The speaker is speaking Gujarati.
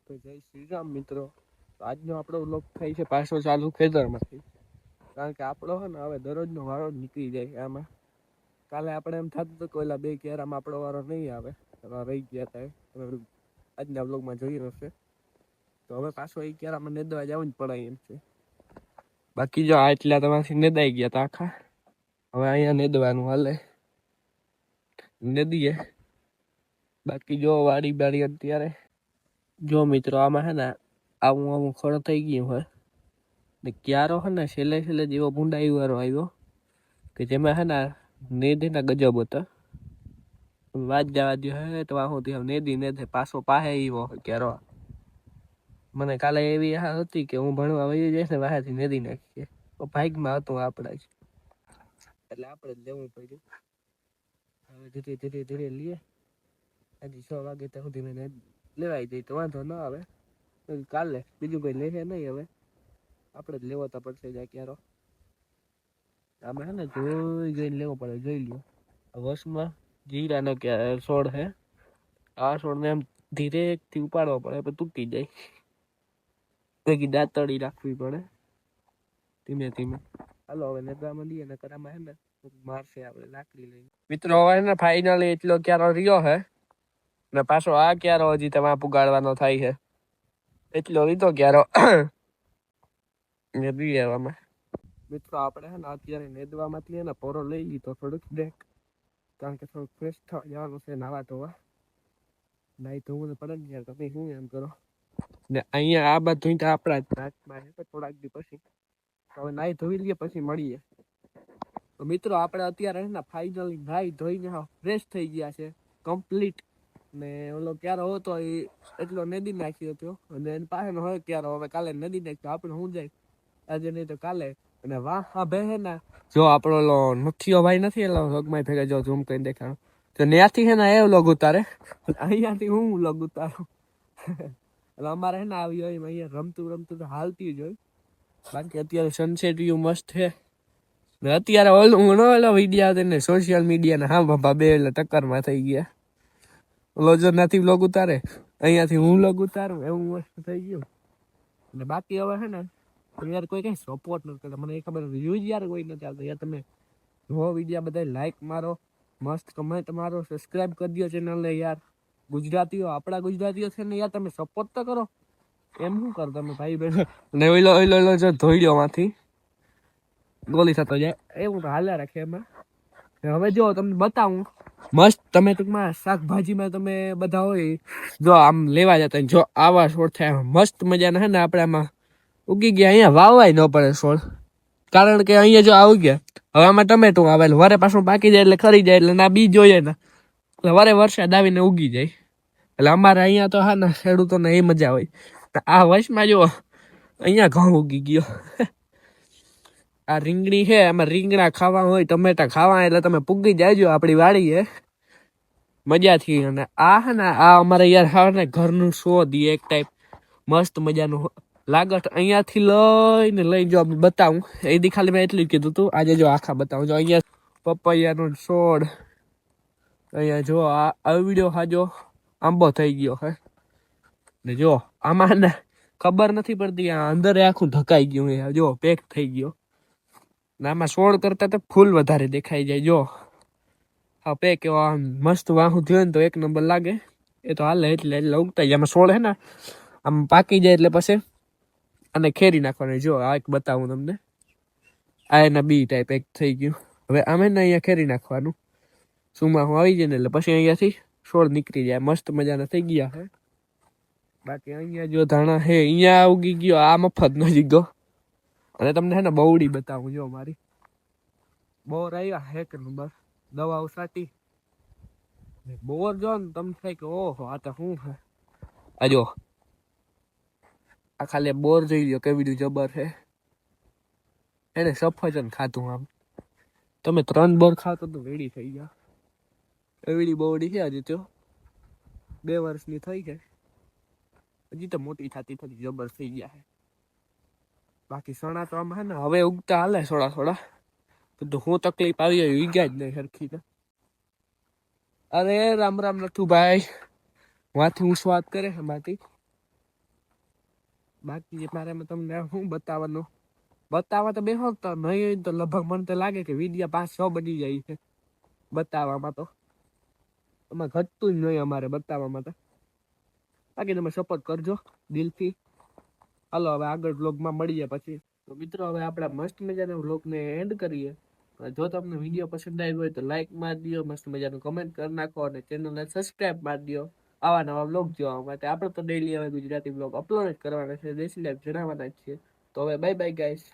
તો જય શ્રી રામ મિત્રો. આજનો આપણો વ્લોગ થાય છે પાછો ચાલુ ખેતરમાંથી. કારણ કે આપણો છે ને હવે દરરોજનો વારો જ નીકળી જાય આમાં. કાલે આપણે એમ થતું હતું કે ઓલા 2 કેરામાં આપણો વારો નહીં આવે, રહી ગયા હતા. આજના વ્લોગમાં જોઈ હશે. તો હવે પાછો એ કેરામાં નેદવા જવું જ પડે એમ છે. બાકી જો આટલા તમારાથી નેદાઈ ગયા હતા આખા. હવે અહીંયા નેદવાનું હાલે, નેદીએ. બાકી જો વાડી બાડી અત્યારે જો મિત્રો આમાં હે ને આવું ખડ થઈ ગયું હોય ને ક્યારો હે ને છેલ્લે જેવો ભૂંડાઈ વાળો આવ્યો કે જેમાં હે ને નેદીના ગજબ હતા. વાત જવા દો હે તો આહુથી નેદે પાછો પાહે એવો ક્યારો. મને કાલે એવી આશા હતી કે હું ભણવા વહી જઈશ ને વાહેથી નેદી નાખીએ. ભાગમાં હતું આપણા જ, એટલે આપણે જ લેવું પડ્યું. હવે ધીરે લઈએ. હજી 6 વાગે ત્યાં સુધી મેં લેવાઈ જાય તો વાંધો ન આવે. કાલે બીજું કોઈ લે નહીં. હવે આપણે જ લેવો તો પડશે જાય ક્યારો. આમાં હે ને જોઈને લેવો પડે. જોઈ લ્યો વર્ષમાં જીરાનો છોડ હે. આ છોડને એમ ધીરેથી ઉપાડવો પડે, પછી તૂટી જાય. ભેગી દાંતળી રાખવી પડે ધીમે. હાલો હવે નેદવામાં લઈએ ને કરામાં હે ને મારશે આપણે લાકડી લઈને. મિત્રો હવે ને ફાઇનલી એટલો ક્યારો રહ્યો હે ને પાછો આ ક્યારો હજી તમારે પુગાડવાનો થાય છે. એટલો લીધો ક્યારો ને દીવામાં. મિત્રો આપણે હે ને અત્યારે નેદવામાંથી હે ને પોરો લઈ લીધો થોડુંક બ્રેક, કારણ કે થોડુંક ફ્રેશ થવા જવાનું છે. નાવા ધોવા નાઈ ધોવું ને પડે ને યાર. તમે શું એમ કરો ને અહીંયા આ બધું તો આપણા જ નાચમાં છે. થોડાક દી પછી હવે નાઈ ધોઈ લઈએ પછી મળીએ. તો મિત્રો આપણે અત્યારે હે ને ફાઇનલી નાઈ ધોઈને ફ્રેશ થઈ ગયા છે કમ્પ્લીટ. ને ઓલો ક્યારો હતો એ એટલો નદી નાખ્યો હતો અને એની પાસેનો હોય ક્યારો હવે કાલે નદી નાખ્યો. આપણે શું જાય આજે નહીં તો કાલે. અને વાહ હા બે હે ને જો આપણો ઓલો નથીઓ ભાઈ નથી એલો લગમાં ભેગા જો ઝૂમ કરીને દેખાડો તો ત્યાંથી હે ને એ વ્લોગ ઉતારે, અહીંયાથી હું વ્લોગ ઉતારું. એટલે અમારે હે ને આવી હોય અહીંયા રમતું તો હાલતી જ હોય. બાકી અત્યારે સનસેટ વ્યૂ મસ્ત છે. ને અત્યારે ઓલો વિડીયો આવતો ને સોશિયલ મીડિયાના હા બાપા બે એટલે ટક્કરમાં થઈ ગયા. ઓલો જો નથી વ્લોગ ઉતારે, અહીંયાથી હું વ્લોગ ઉતારું, એવું મસ્ત થઈ ગયું. અને બાકી હવે છે ને યાર કોઈ કઈ સપોર્ટ નથી કરતા. મને એ ખબર વ્યૂઝ યાર કોઈ નથી આવતો. યાર તમે જો વિડીયો બધા લાઈક મારો, મસ્ત કમેન્ટ મારો, સબસ્ક્રાઈબ કરી દો ચેનલને યાર. ગુજરાતીઓ આપણા ગુજરાતીઓ છે ને યાર તમે સપોર્ટ તો કરો. એમ શું કરો તમે ભાઈ બહેન. ને ઓલો જો ધોઈ લ્યો માંથી ગોલી થતો જાય એવું તો હાલ્યા રાખે એમાં. હવે જો તમને બતાવું મસ્ત તમે ટૂંકમાં શાકભાજીમાં તમે બધા હોય જો આમ લેવા જતા જો આવા છોડ થાય મસ્ત મજાના હે ને આપણે આમાં ઉગી ગયા. અહીંયા વાવવાય ન પડે છોડ, કારણ કે અહીંયા જો આવી ગયા. હવે આમાં ટમેટું આવે એટલે વરે પાછું પાકી જાય એટલે ખરી જાય એટલે ના બી જોઈએ ને એટલે વરે વરસાદ આવીને ઉગી જાય. એટલે અમારે અહીંયા તો હા ને ખેડૂતોને એ મજા હોય. આ વર્ષમાં જો અહીંયા ઘઉં ઉગી ગયો. આ રીંગણી છે, આમાં રીંગણા ખાવા હોય, ટમેટા ખાવા એટલે તમે પૂગી જાયજો આપણી વાડીએ મજાથી. અને આ હે ને આ અમારે યાર હા ને ઘરનું શોધ એક ટાઈપ મસ્ત મજાનું લાગત. અહીંયાથી લઈ જો બતાવું એથી ખાલી મેં એટલું જ કીધું હતું. આજે જો આખા બતાવું જો અહીંયા પપૈયાનો છોડ. અહીંયા જો આ વિડીયો હાજો આંબો થઈ ગયો હે ને જો આમાં ને ખબર નથી પડતી આ અંદર આખું ઢકાઈ ગયું જો પેક થઈ ગયો. ને આમાં છોડ કરતા તો ફૂલ વધારે દેખાઈ જાય. જો હા પેક એવો મસ્ત વાહું થયો ને તો એક નંબર લાગે. એ તો હાલે એટલે ઉગતા જાય. આમાં છોડ હે ને આમ પાકી જાય એટલે પછી અને ખેરી નાખવાની. જો આ એક બતાવું તમને, આ એના બી ટાઈપ એક થઈ ગયું. હવે આમે ને અહીંયા ખેરી નાખવાનું. સુમાં હું આવી જાય ને એટલે પછી અહીંયાથી છોડ નીકળી જાય. મસ્ત મજાના થઈ ગયા હે. બાકી અહીંયા જો ધાણા હે અહીંયા ઉગી ગયો. આ મફત નો જીગો. અને તમને હે ને બવડી બતાવું જો મારી બોર આવ્યા હે કે નંબર દવાઓ સાટી બોર જો ને તમે થાય કે ઓહો આ તો શું છે. આ જો આ ખાલી બોર જોઈ લો કેવી જબર છે. એને સફરજન ખાધું આમ તમે 3 બોર ખાવ તો રેડી થઈ ગયા. એવડી બોવડી છે હજી તો 2 વર્ષની થઈ છે. હજી તો મોટી થતી જબર થઈ ગયા છે. બાકી સણા તો આમાં હે ને હવે ઉગતા હાલે થોડા બધું હું તકલીફ આવી હોય વીગ્યા જ નહીં સરખી ને. અરે રામ નથુભાઈ વાથી હું વાત કરે છે બાકી બાકી મારે તમને શું બતાવવાનું, બતાવવા તો બેહો તો નહીં હોય તો લગભગ મને તો લાગે કે વિડીયો 5-6 બની જાય છે બતાવવામાં. તો એમાં ઘટતું જ નહીં અમારે બતાવવામાં તો. બાકી તમે સપોર્ટ કરજો દિલથી. હાલો હવે આગળ વ્લોગમાં મળીએ પછી. તો મિત્રો હવે આપણે મસ્ત મજાના વ્લોગને એન્ડ કરીએ. જો તમને વિડીયો પસંદ આવ્યો હોય તો લાઈક મારી દો, મસ્ત મજાનું કમેન્ટ કરી નાખો અને ચેનલને સબસ્ક્રાઈબ મારી દો આવા નવા વ્લોગ જોવા માટે. આપણે તો ડેઈલી હવે ગુજરાતી વ્લોગ અપલોડ જ કરવાના છે, દેશી લાઈફ જણાવવાના જ છે. તો હવે બાય બાય ગાઈસ.